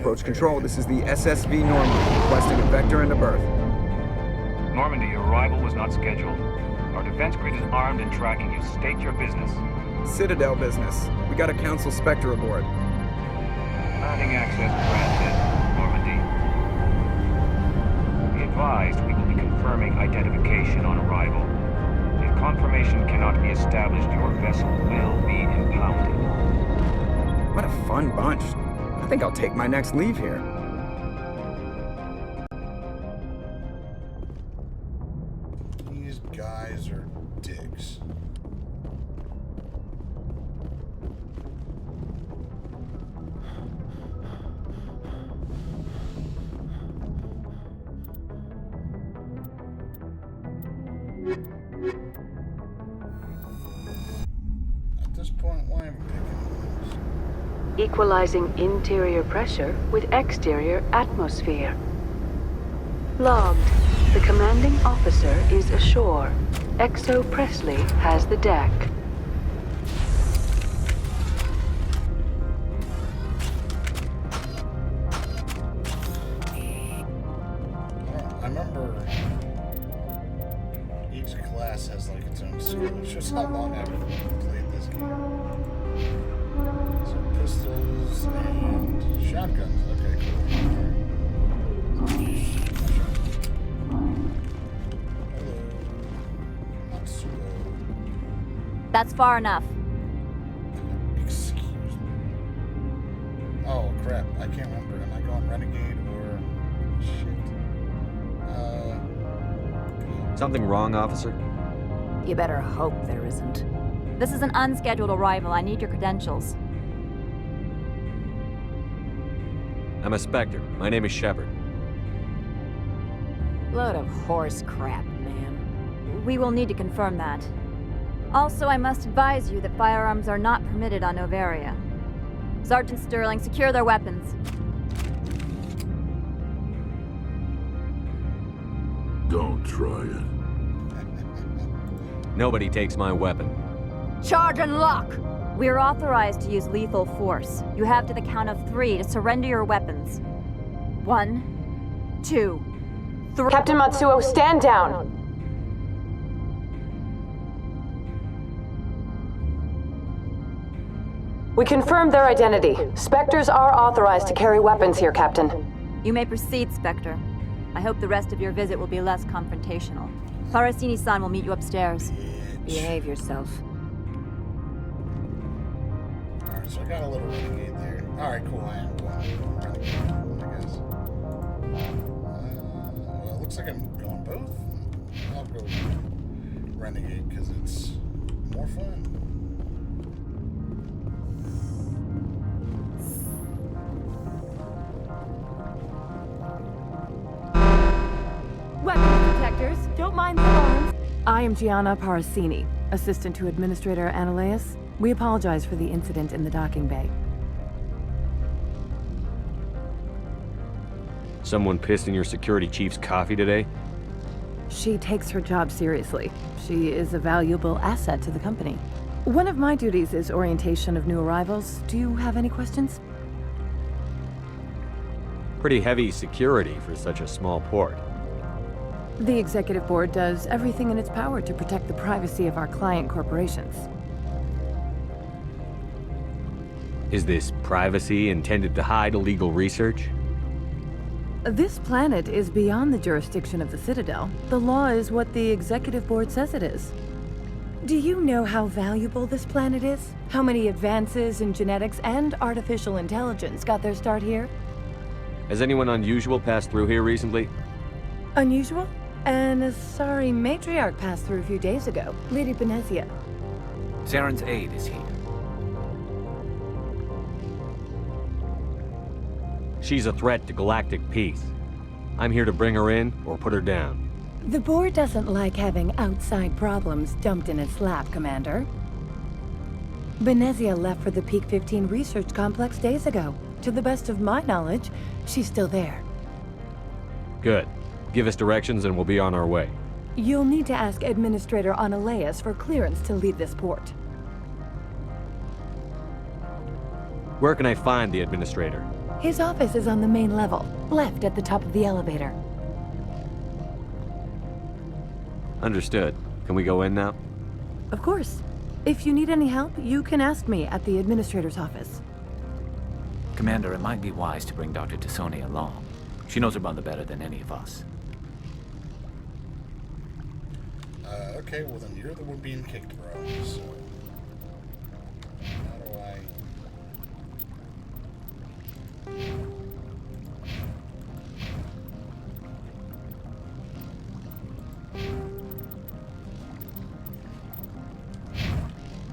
Approach Control, this is the SSV Normandy, requesting a vector into berth. Normandy, your arrival was not scheduled. Our defense grid is armed and tracking you. State your business. Citadel business. We got a Council Spectre aboard. Landing access granted, Normandy. Be advised, we will be confirming identification on arrival. If confirmation cannot be established, your vessel will be impounded. What a fun bunch. I think I'll take my next leave here. These guys are dicks. At this point, why am I picking these? Equalizing interior pressure with exterior atmosphere. Logged. The commanding officer is ashore. Exo Presley has the deck. I remember each class has like its own skill. It shows how long I've played this game. So pistols and shotguns. Okay, cool. Hello. Matsuo. That's far enough. Excuse me. Oh crap, I can't remember. Am I going Renegade or shit? Something wrong, officer? You better hope there isn't. This is an unscheduled arrival. I need your credentials. I'm a Spectre. My name is Shepard. Load of horse crap, ma'am. We will need to confirm that. Also, I must advise you that firearms are not permitted on Novaria. Sergeant Sterling, secure their weapons. Don't try it. Nobody takes my weapon. Charge and lock! We are authorized to use lethal force. You have to the count of 3 to surrender your weapons. 1, 2, 3. Captain Matsuo, stand down! We confirmed their identity. Spectres are authorized to carry weapons here, Captain. You may proceed, Spectre. I hope the rest of your visit will be less confrontational. Parasini-san will meet you upstairs. Behave yourself. Alright, so I got a little Renegade there. Alright, cool. I am going Renegade, I guess. Well, it looks like I'm going both. I'll go Renegade because it's more fun. Weapons detectors, don't mind the alarms. I am Gianna Parasini, assistant to Administrator Ananias. We apologize for the incident in the docking bay. Someone pissed in your security chief's coffee today? She takes her job seriously. She is a valuable asset to the company. One of my duties is orientation of new arrivals. Do you have any questions? Pretty heavy security for such a small port. The Executive Board does everything in its power to protect the privacy of our client corporations. Is this privacy intended to hide illegal research? This planet is beyond the jurisdiction of the Citadel. The law is what the Executive Board says it is. Do you know how valuable this planet is? How many advances in genetics and artificial intelligence got their start here? Has anyone unusual passed through here recently? Unusual? An Asari matriarch passed through a few days ago. Lady Benezia. Zaren's aide is here. She's a threat to galactic peace. I'm here to bring her in or put her down. The board doesn't like having outside problems dumped in its lap, Commander. Benezia left for the Peak 15 research complex days ago. To the best of my knowledge, she's still there. Good. Give us directions and we'll be on our way. You'll need to ask Administrator Ananias for clearance to leave this port. Where can I find the administrator? His office is on the main level, left at the top of the elevator. Understood. Can we go in now? Of course. If you need any help, you can ask me at the administrator's office. Commander, it might be wise to bring Dr. Tassoni along. She knows her mother better than any of us. Okay, well then you're the one being kicked, bro. So, how do I...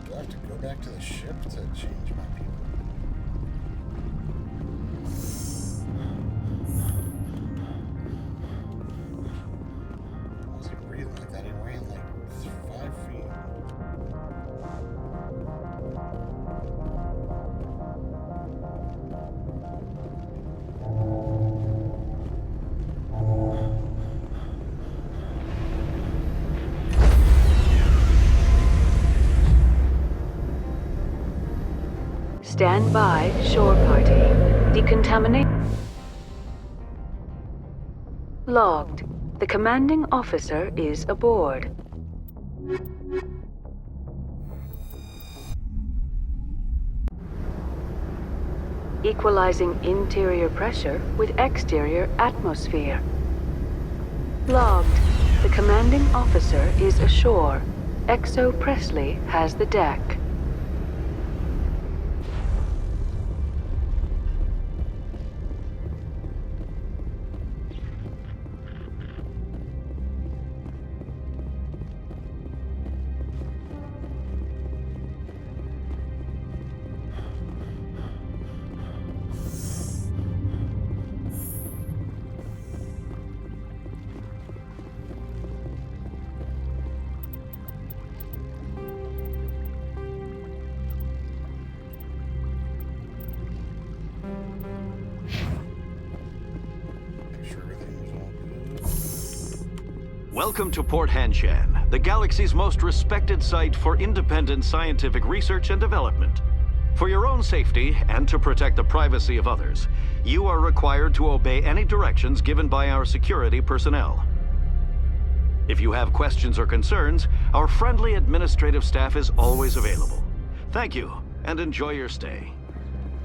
Do I have to go back to the ship to change my people? I wasn't breathing like that. He ran like 5 feet. Stand by, shore party. Decontaminate. Logged. The commanding officer is aboard. Equalizing interior pressure with exterior atmosphere. Logged. The commanding officer is ashore. Exo Presley has the deck. Welcome to Port Hanshan, the galaxy's most respected site for independent scientific research and development. For your own safety and to protect the privacy of others, you are required to obey any directions given by our security personnel. If you have questions or concerns, our friendly administrative staff is always available. Thank you, and enjoy your stay.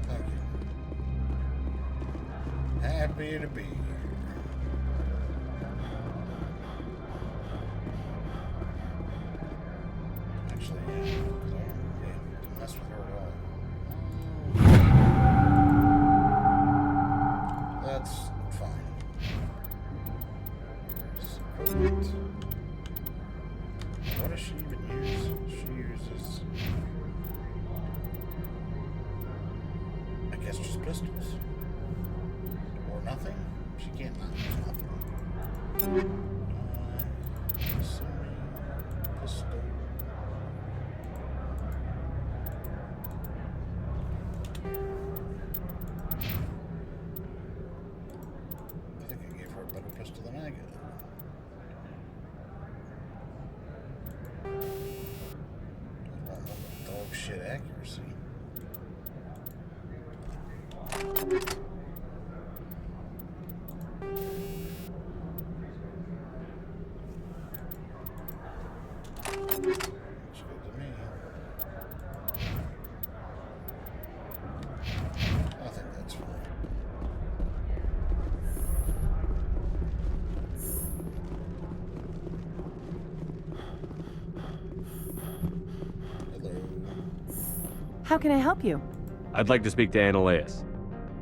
Thank you. Happy to be here. Actually, yeah, didn't mess with her at all. That's fine. Equipment. What does she even use? She uses, I guess, just pistols. Or nothing? She can't not use nothing. Assuming pistol. I think I gave her a better pistol than I got. Dog shit accuracy. Looks good to me. I think that's fine. Hello. How can I help you? I'd like to speak to Annaleus.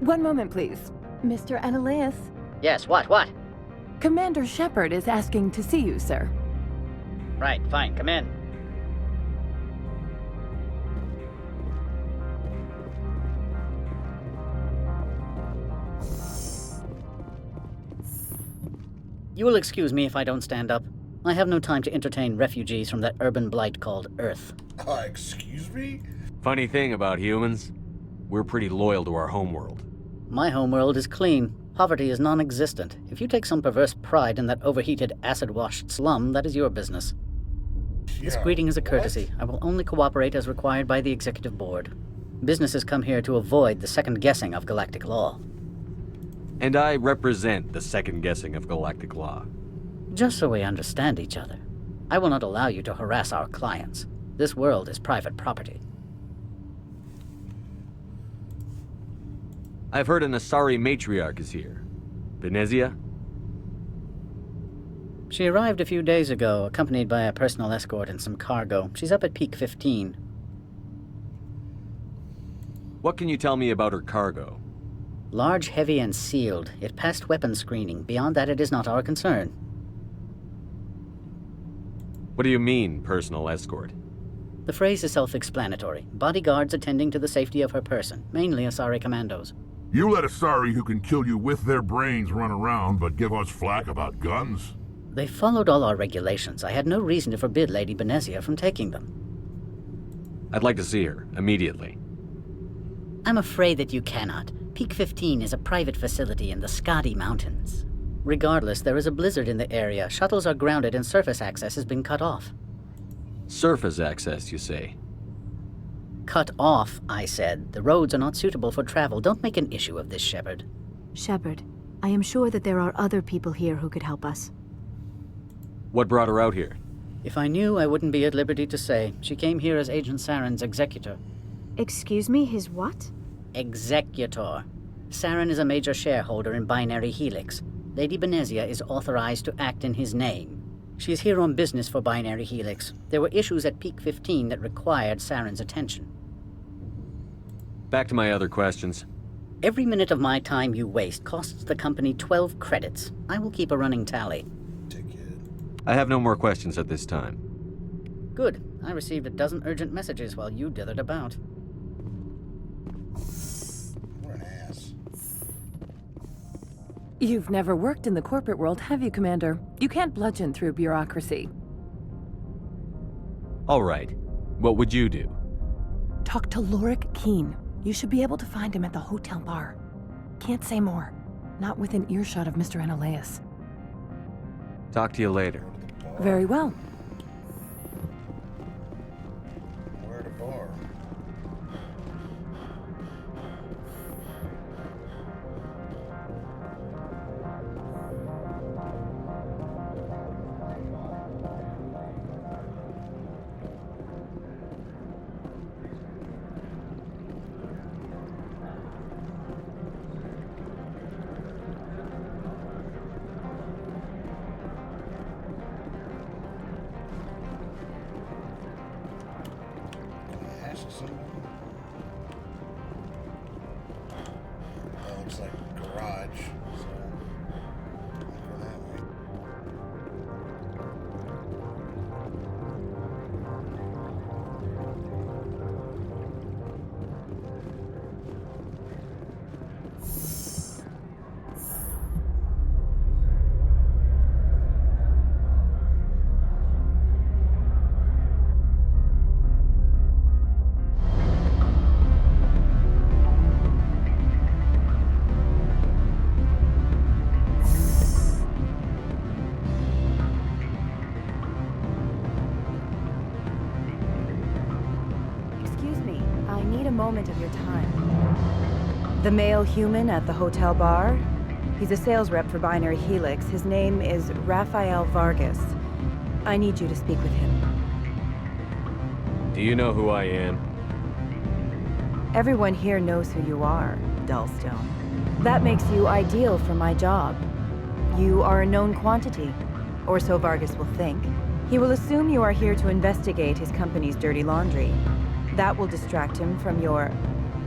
One moment, please. Mr. Annaleus, Yes, what? Commander Shepard is asking to see you, sir. Right, fine, come in. You will excuse me if I don't stand up. I have no time to entertain refugees from that urban blight called Earth. Excuse me? Funny thing about humans, we're pretty loyal to our homeworld. My homeworld is clean. Poverty is non-existent. If you take some perverse pride in that overheated, acid-washed slum, that is your business. This Yeah, greeting is a what? courtesy. I will only cooperate as required by the Executive Board. Businesses come here to avoid the second guessing of galactic law. And I represent the second guessing of galactic law. Just so we understand each other, I will not allow you to harass our clients. This world is private property. I've heard an Asari matriarch is here. Benezia? She arrived a few days ago, accompanied by a personal escort and some cargo. She's up at Peak 15. What can you tell me about her cargo? Large, heavy, and sealed. It passed weapons screening. Beyond that, it is not our concern. What do you mean, personal escort? The phrase is self-explanatory. Bodyguards attending to the safety of her person, mainly Asari commandos. You let Asari who can kill you with their brains run around, but give us flack about guns? They followed all our regulations. I had no reason to forbid Lady Benezia from taking them. I'd like to see her, immediately. I'm afraid that you cannot. Peak 15 is a private facility in the Skadi Mountains. Regardless, there is a blizzard in the area. Shuttles are grounded and surface access has been cut off. Surface access, you say? Cut off, I said. The roads are not suitable for travel. Don't make an issue of this, Shepard. Shepard, I am sure that there are other people here who could help us. What brought her out here? If I knew, I wouldn't be at liberty to say. She came here as Agent Saren's executor. Excuse me, his what? Executor. Saren is a major shareholder in Binary Helix. Lady Benezia is authorized to act in his name. She is here on business for Binary Helix. There were issues at Peak 15 that required Saren's attention. Back to my other questions. Every minute of my time you waste costs the company 12 credits. I will keep a running tally. I have no more questions at this time. Good. I received a dozen urgent messages while you dithered about. What an ass. You've never worked in the corporate world, have you, Commander? You can't bludgeon through bureaucracy. All right. What would you do? Talk to Lorik Keen. You should be able to find him at the hotel bar. Can't say more. Not within earshot of Mr. Analaeus. Talk to you later. Very well. Where at a bar? That looks like a garage, so go that way. Moment of your time. The male human at the hotel bar? He's a sales rep for Binary Helix. His name is Rafael Vargas. I need you to speak with him. Do you know who I am? Everyone here knows who you are, Dullstone. That makes you ideal for my job. You are a known quantity, or so Vargas will think. He will assume you are here to investigate his company's dirty laundry. That will distract him from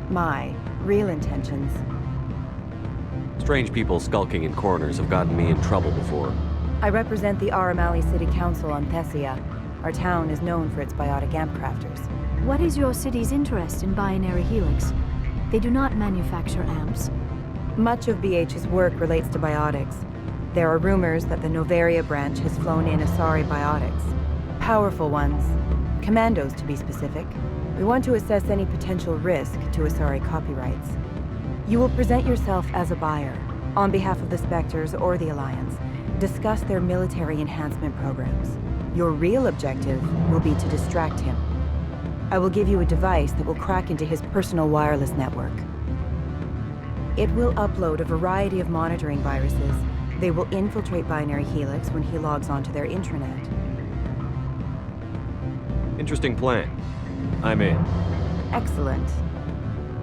my real intentions. Strange people skulking in corners have gotten me in trouble before. I represent the Aramali City Council on Thessia. Our town is known for its biotic amp crafters. What is your city's interest in Binary Helix? They do not manufacture amps. Much of BH's work relates to biotics. There are rumors that the Novaria branch has flown in Asari biotics. Powerful ones. Commandos, to be specific. We want to assess any potential risk to Asari copyrights. You will present yourself as a buyer, on behalf of the Spectres or the Alliance. Discuss their military enhancement programs. Your real objective will be to distract him. I will give you a device that will crack into his personal wireless network. It will upload a variety of monitoring viruses. They will infiltrate Binary Helix when he logs onto their intranet. Interesting plan. I'm in. Excellent.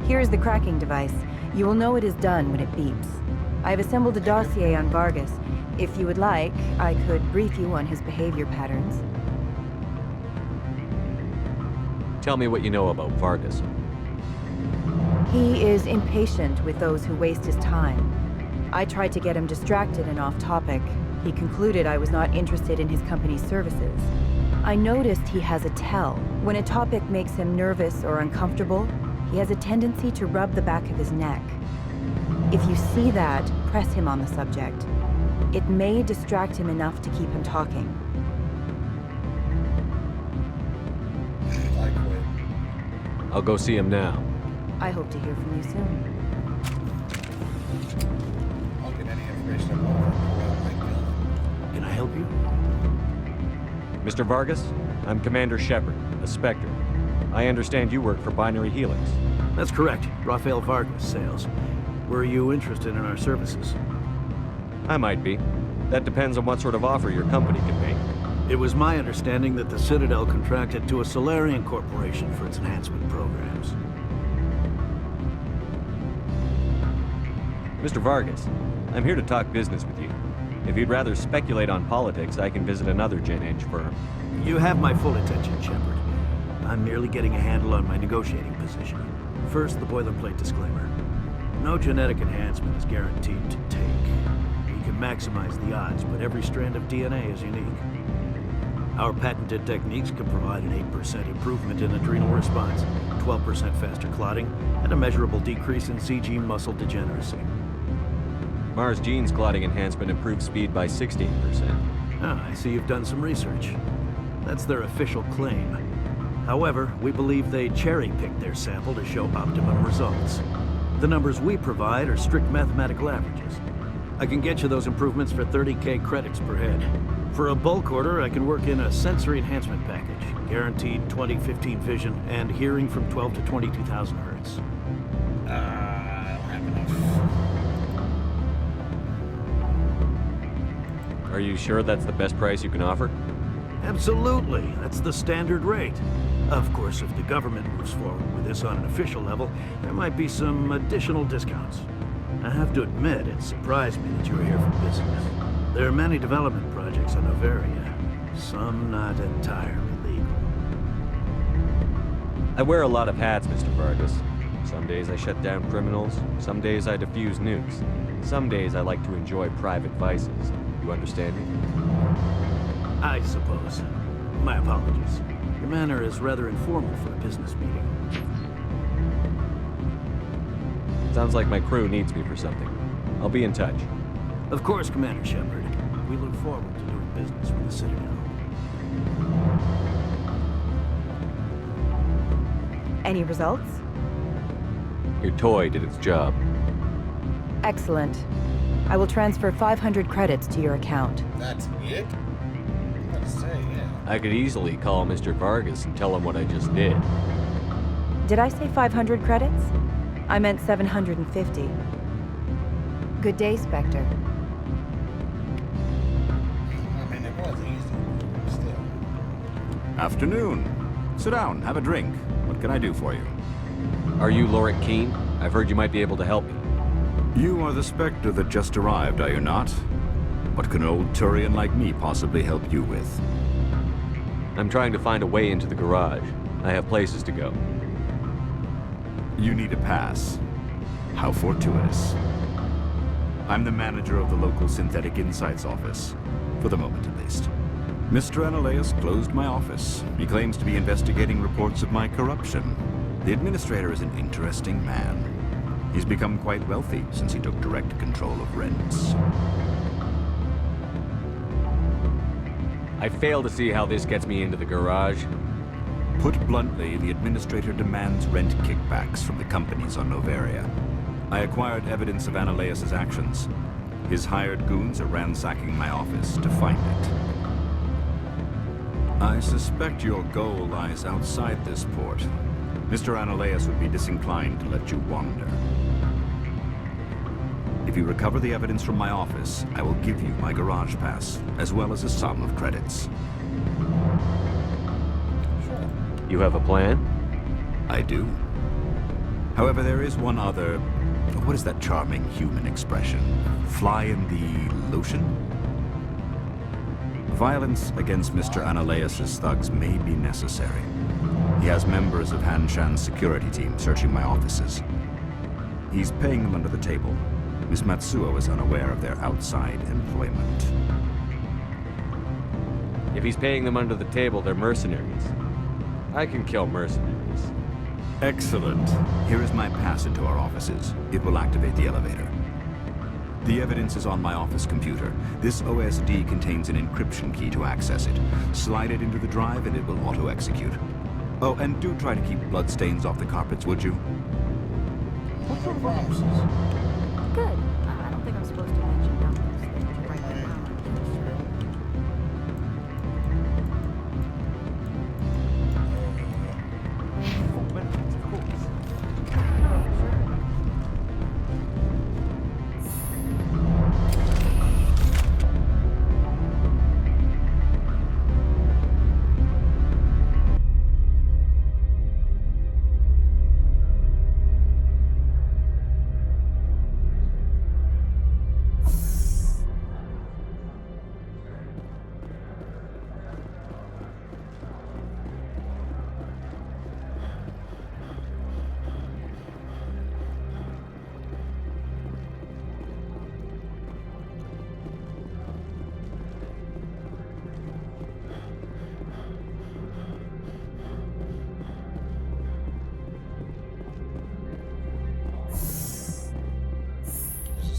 Here is the cracking device. You will know it is done when it beeps. I have assembled a dossier on Vargas. If you would like, I could brief you on his behavior patterns. Tell me what you know about Vargas. He is impatient with those who waste his time. I tried to get him distracted and off topic. He concluded I was not interested in his company's services. I noticed he has a tell. When a topic makes him nervous or uncomfortable, he has a tendency to rub the back of his neck. If you see that, press him on the subject. It may distract him enough to keep him talking. I quit. I'll go see him now. I hope to hear from you soon. I'll get any information about it. Pull out my gun. Can I help you? Mr. Vargas, I'm Commander Shepard, a Spectre. I understand you work for Binary Helix. That's correct. Rafael Vargas, sales. Were you interested in our services? I might be. That depends on what sort of offer your company can make. It was my understanding that the Citadel contracted to a Solarian corporation for its enhancement programs. Mr. Vargas, I'm here to talk business with you. If you'd rather speculate on politics, I can visit another Gen Eng firm. You have my full attention, Shepard. I'm merely getting a handle on my negotiating position. First, the boilerplate disclaimer. No genetic enhancement is guaranteed to take. We can maximize the odds, but every strand of DNA is unique. Our patented techniques can provide an 8% improvement in adrenal response, 12% faster clotting, and a measurable decrease in CG muscle degeneracy. Mars Gene's clotting enhancement improves speed by 16%. Ah, I see you've done some research. That's their official claim. However, we believe they cherry-picked their sample to show optimum results. The numbers we provide are strict mathematical averages. I can get you those improvements for 30K credits per head. For a bulk order, I can work in a sensory enhancement package, guaranteed 20/15 vision, and hearing from 12 to 22,000 hertz. I don't have enough. Are you sure that's the best price you can offer? Absolutely. That's the standard rate. Of course, if the government moves forward with this on an official level, there might be some additional discounts. I have to admit, it surprised me that you were here for business. There are many development projects on Noveria, some not entirely legal. I wear a lot of hats, Mr. Vargas. Some days I shut down criminals, some days I defuse nukes. Some days I like to enjoy private vices. You understand me? I suppose. My apologies. Your manner is rather informal for a business meeting. Sounds like my crew needs me for something. I'll be in touch. Of course, Commander Shepard. We look forward to doing business with the Citadel. Any results? Your toy did its job. Excellent. I will transfer 500 credits to your account. That's it? I'm gonna say, yeah. I could easily call Mr. Vargas and tell him what I just did. Did I say 500 credits? I meant 750. Good day, Spectre. I mean, it was easy, still. Afternoon. Sit down, have a drink. What can I do for you? Are you Lorik Keene? I've heard you might be able to help me. You are the Spectre that just arrived, are you not? What can an old Turian like me possibly help you with? I'm trying to find a way into the garage. I have places to go. You need a pass. How fortuitous. I'm the manager of the local Synthetic Insights office. For the moment, at least. Mr. Analeus closed my office. He claims to be investigating reports of my corruption. The administrator is an interesting man. He's become quite wealthy since he took direct control of rents. I fail to see how this gets me into the garage. Put bluntly, the administrator demands rent kickbacks from the companies on Noveria. I acquired evidence of Analeus' actions. His hired goons are ransacking my office to find it. I suspect your goal lies outside this port. Mr. Ananias would be disinclined to let you wander. If you recover the evidence from my office, I will give you my garage pass, as well as a sum of credits. You have a plan? I do. However, there is one other... What is that charming human expression? Fly in the lotion? Violence against Mr. Ananias' thugs may be necessary. He has members of Hanshan's security team searching my offices. He's paying them under the table. Miss Matsuo is unaware of their outside employment. If he's paying them under the table, they're mercenaries. I can kill mercenaries. Excellent. Here is my pass into our offices. It will activate the elevator. The evidence is on my office computer. This OSD contains an encryption key to access it. Slide it into the drive and it will auto-execute. Oh, and do try to keep bloodstains off the carpets, would you? No promises. Good. I don't think I'm supposed to mention numbers. They just write them down.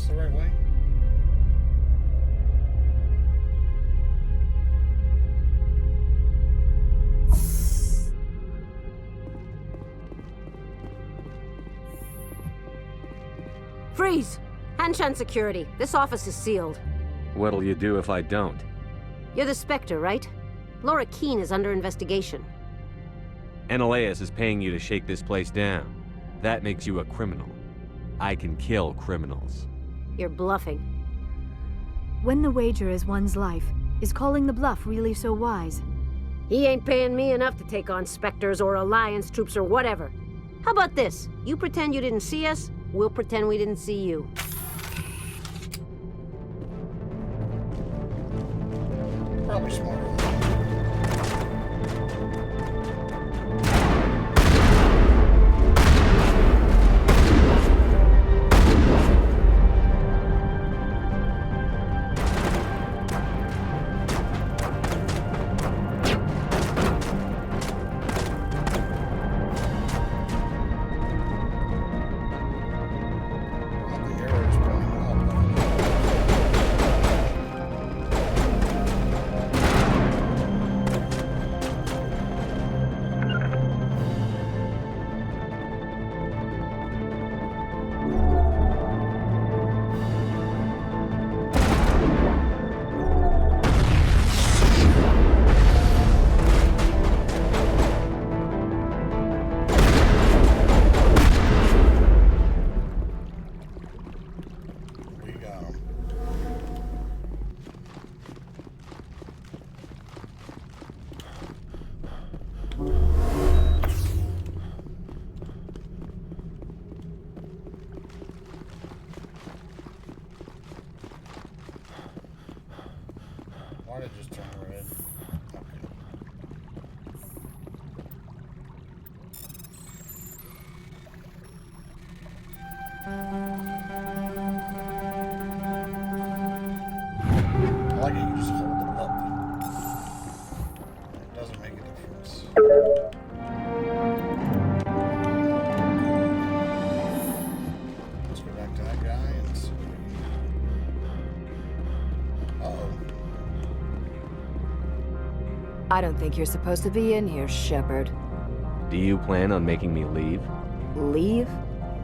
The right way? Freeze! Hanshan security. This office is sealed. What'll you do if I don't? You're the Spectre, right? Laura Keene is under investigation. Ananias is paying you to shake this place down. That makes you a criminal. I can kill criminals. You're bluffing. When the wager is one's life, is calling the bluff really so wise? He ain't paying me enough to take on Spectres or Alliance troops or whatever. How about this? You pretend you didn't see us, we'll pretend we didn't see you. Probably smarter. Why did it just turn red? Okay. I like it, you just hold it up. It doesn't make a difference. Let's go back to that guy and see. Uh-oh. I don't think you're supposed to be in here, Shepard. Do you plan on making me leave? Leave?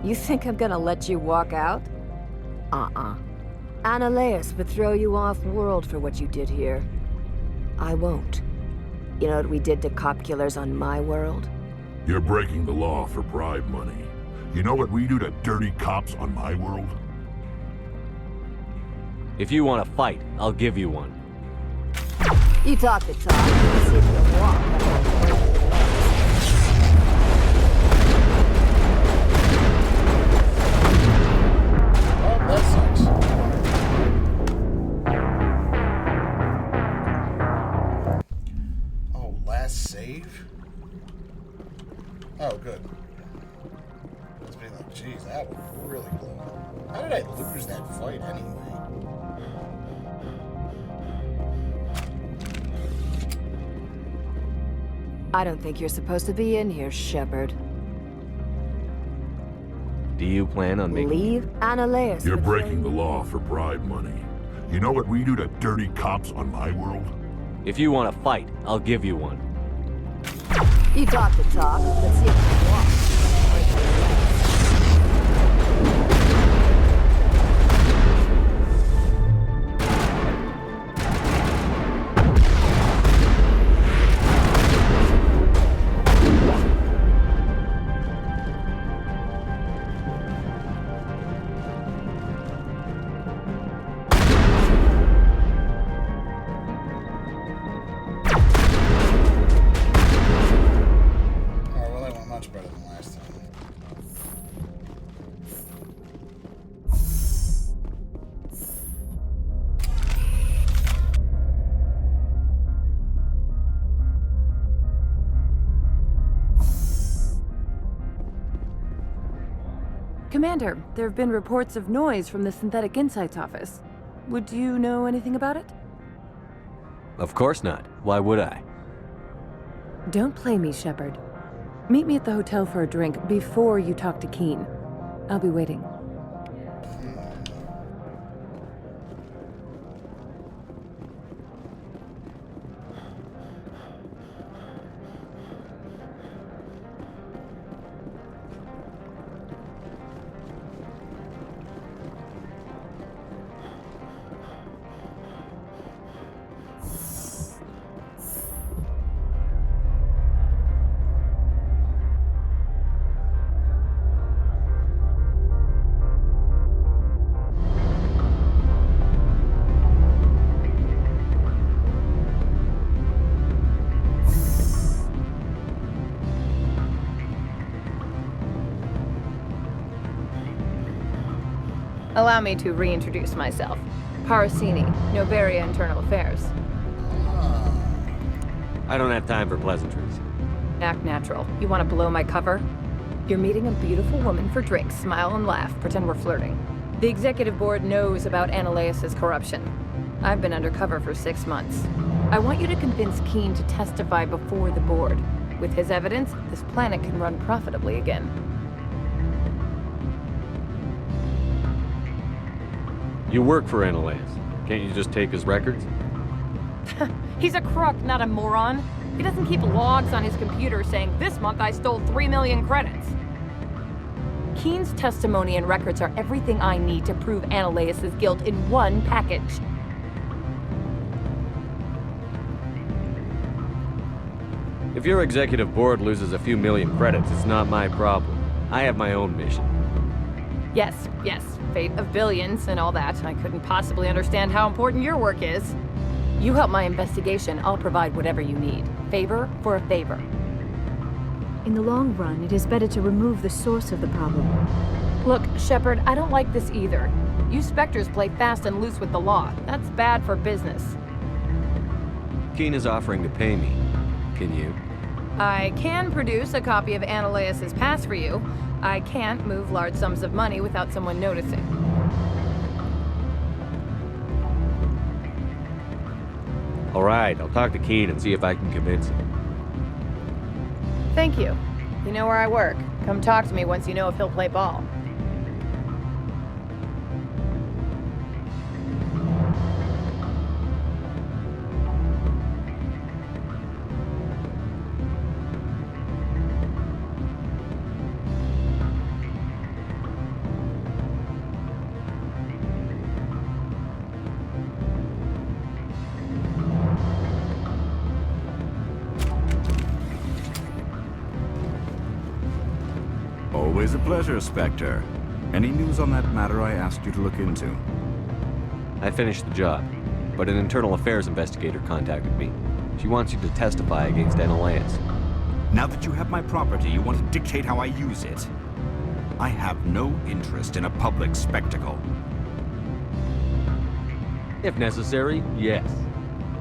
You think I'm gonna let you walk out? Ananias would throw you off-world for what you did here. I won't. You know what we did to cop killers on my world? You're breaking the law for bribe money. You know what we do to dirty cops on my world? If you want to fight, I'll give you one. You talk the talk, let's see if you walk. Oh, that sucks. Oh, last save? Oh, good. Let's be like, geez, that was really close. How did I lose that fight anyway? I don't think you're supposed to be in here, Shepard. Do you plan on making... Leave Annaleis. You're breaking the law for bribe money. You know what we do to dirty cops on my world? If you want to fight, I'll give you one. You talk the talk, let's see if you walk. Commander, there have been reports of noise from the Synthetic Insights office. Would you know anything about it? Of course not. Why would I? Don't play me, Shepard. Meet me at the hotel for a drink before you talk to Keen. I'll be waiting. Allow me to reintroduce myself. Parasini, Novaria Internal Affairs. I don't have time for pleasantries. Act natural. You want to blow my cover? You're meeting a beautiful woman for drinks. Smile and laugh. Pretend we're flirting. The executive board knows about Annaleis' corruption. I've been undercover for 6 months. I want you to convince Keen to testify before the board. With his evidence, this planet can run profitably again. You work for Annaleis. Can't you just take his records? He's a crook, not a moron. He doesn't keep logs on his computer saying, "This month I stole 3 million credits." Keen's testimony and records are everything I need to prove Annaleis' guilt in one package. If your executive board loses a few million credits, it's not my problem. I have my own mission. Yes, fate of billions and all that. I couldn't possibly understand how important your work is. You help my investigation, I'll provide whatever you need. Favor for a favor. In the long run, it is better to remove the source of the problem. Look, Shepard, I don't like this either. You Spectres play fast and loose with the law. That's bad for business. Keen is offering to pay me. Can you? I can produce a copy of Annaleis' pass for you. I can't move large sums of money without someone noticing. All right, I'll talk to Keen and see if I can convince him. Thank you. You know where I work. Come talk to me once you know if he'll play ball. Always a pleasure, Spectre. Any news on that matter I asked you to look into? I finished the job, but an internal affairs investigator contacted me. She wants you to testify against Analaeus. Now that you have my property, you want to dictate how I use it. I have no interest in a public spectacle. If necessary, yes.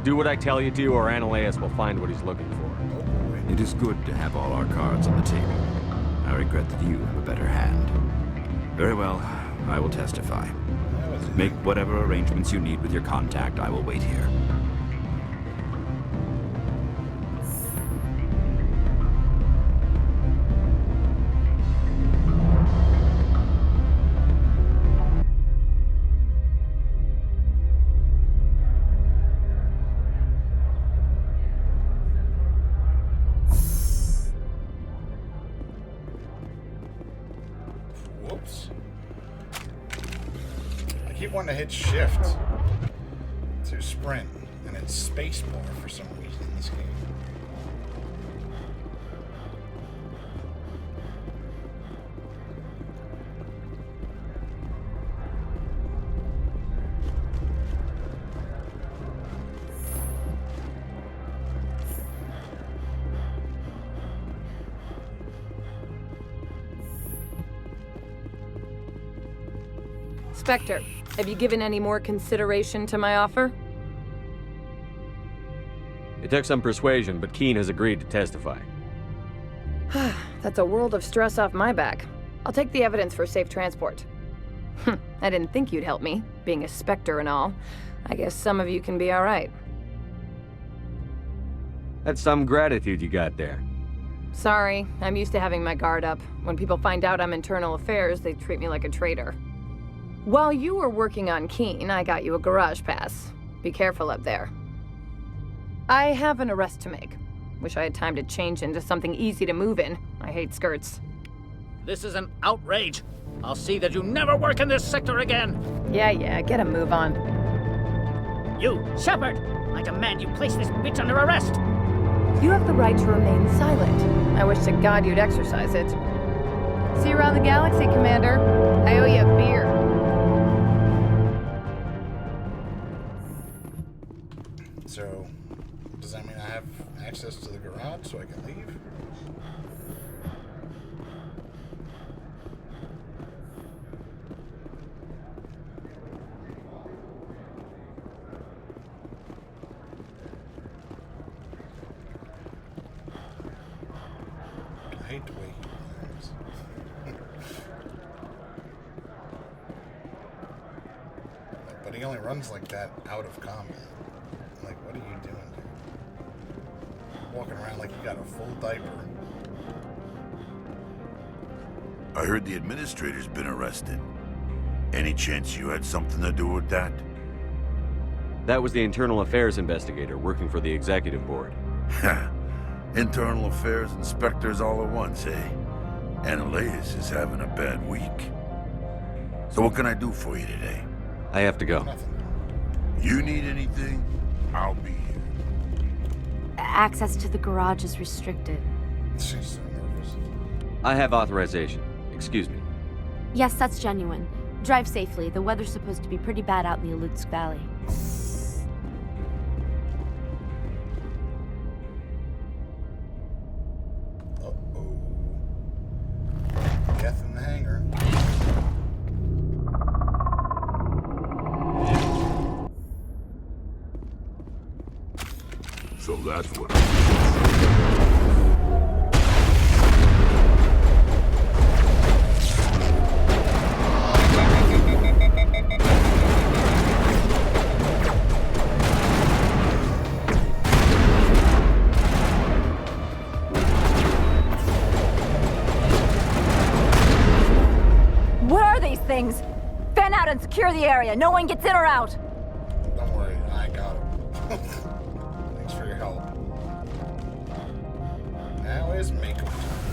Do what I tell you to, or Analaeus will find what he's looking for. It is good to have all our cards on the table. I regret that you have a better hand. Very well, I will testify. Make whatever arrangements you need with your contact. I will wait here. Whoops. I keep wanting to hit shift to sprint, and it's spacebar for some reason in this game. Spectre, have you given any more consideration to my offer? It took some persuasion, but Keene has agreed to testify. That's a world of stress off my back. I'll take the evidence for safe transport. I didn't think you'd help me, being a Spectre and all. I guess some of you can be alright. That's some gratitude you got there. Sorry, I'm used to having my guard up. When people find out I'm internal affairs, they treat me like a traitor. While you were working on Keene, I got you a garage pass. Be careful up there. I have an arrest to make. Wish I had time to change into something easy to move in. I hate skirts. This is an outrage. I'll see that you never work in this sector again. Yeah, get a move on. You, Shepard! I demand you place this bitch under arrest! You have the right to remain silent. I wish to God you'd exercise it. See you around the galaxy, Commander. I owe you a beer. So, does that mean I have access to the garage so I can leave? I hate the way he moves. But he only runs like that out of combat. Like, what are you doing, dude? Walking around like you got a full diaper. I heard the administrator's been arrested. Any chance you had something to do with that? That was the internal affairs investigator working for the executive board. Ha! Internal affairs inspectors all at once, eh? Analaeus is having a bad week. So what can I do for you today? I have to go. You need anything? I'll be here. Access to the garage is restricted. She's so nervous. I have authorization. Excuse me. Yes, that's genuine. Drive safely. The weather's supposed to be pretty bad out in the Alutsk Valley. Uh-oh. Death in the hangar. So that's what What are these things? Fan out and secure the area. No one gets in or out. Don't worry, I got it. Thanks for your help. Now is makeup time.